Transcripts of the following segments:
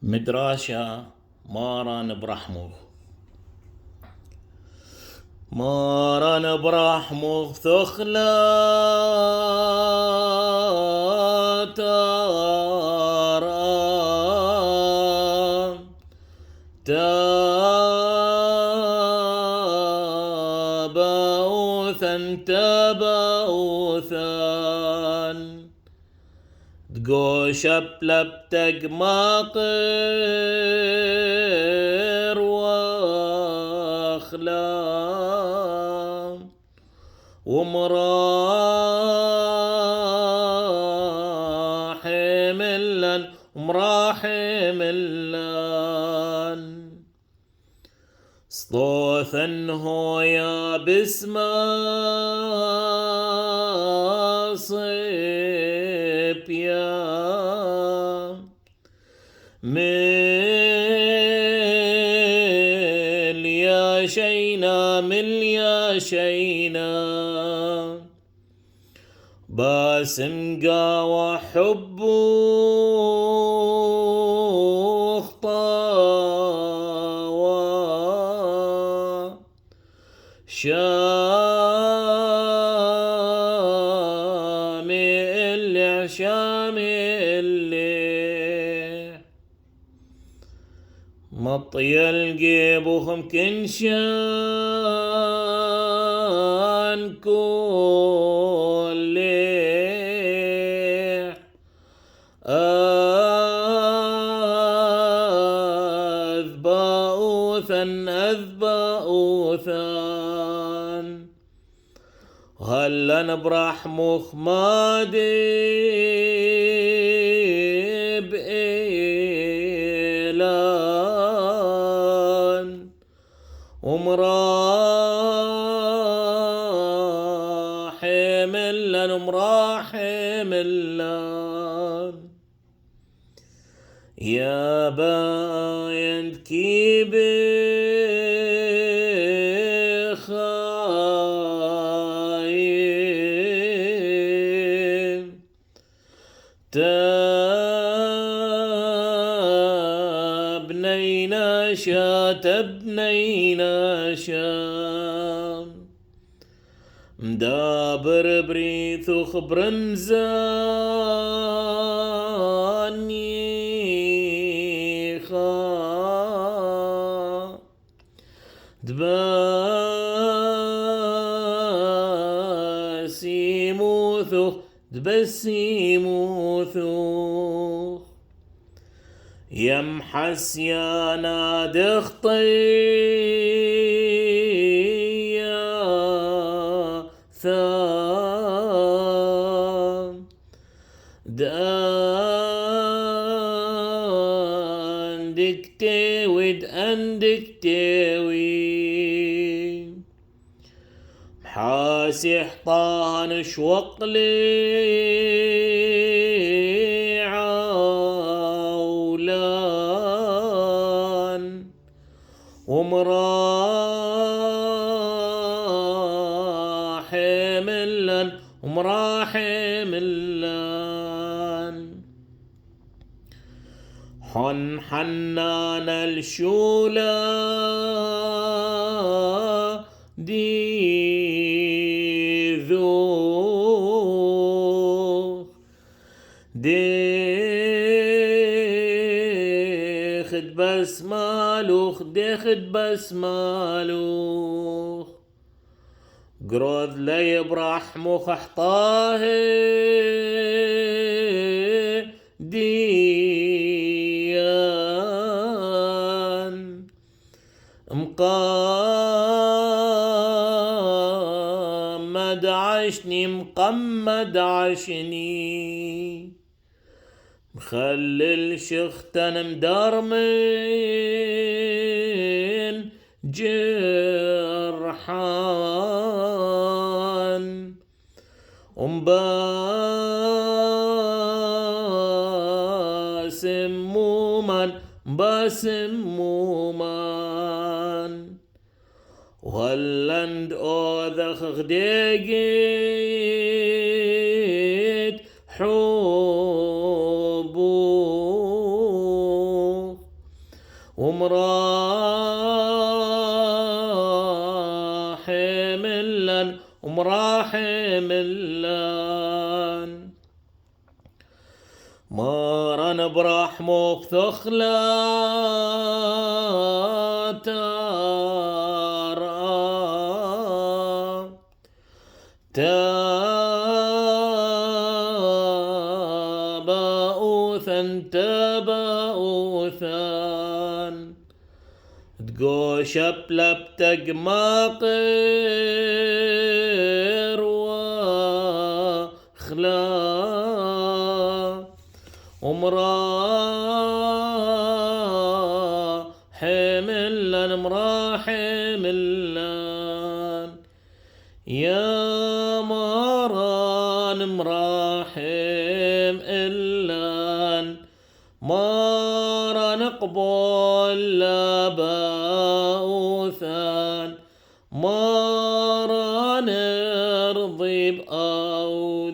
مدراشة مارن برحمه مارن برحمه ثخلا تارا تباوثا تقوش بلبتك ماقر واخلام ومراحم لن صوثا هو يا بسما صيب يا مل يا شينا باسم قاوى حب خطاوى شامل مطي الجيبهم كنشان كل أذبأوثا هلا برح مخمادي بإيلان ومراحم لن يا باين كيب خايب تبنينا مدابر بريث وخبر مزاني خا دبسيموثو يمحس يا نادخ يا ثام دك تيود أندك تيوي محاسي حطان شوقلي عولان ومراحم لن حنان الشولا دي ذو دخد بس مالوخ قروذ لي برحمخ احطاه ديان مقمد عشني مخلل شختن مدرمن جرحان باسم مومان وهلند اوذخ غديقيت حبو ومراحم لن ومراحم لن مارن برحمه بثخلة تارا تباؤثا تقوش بلبتق ماقر وخلا ومراحم لن مراحم لن يا مران مراحم إلان مران اقبل لباوثان مران ارضي بأوديديو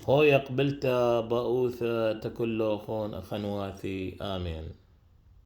هو يقبلت باوثة تكلوخون أخنواثي آمين.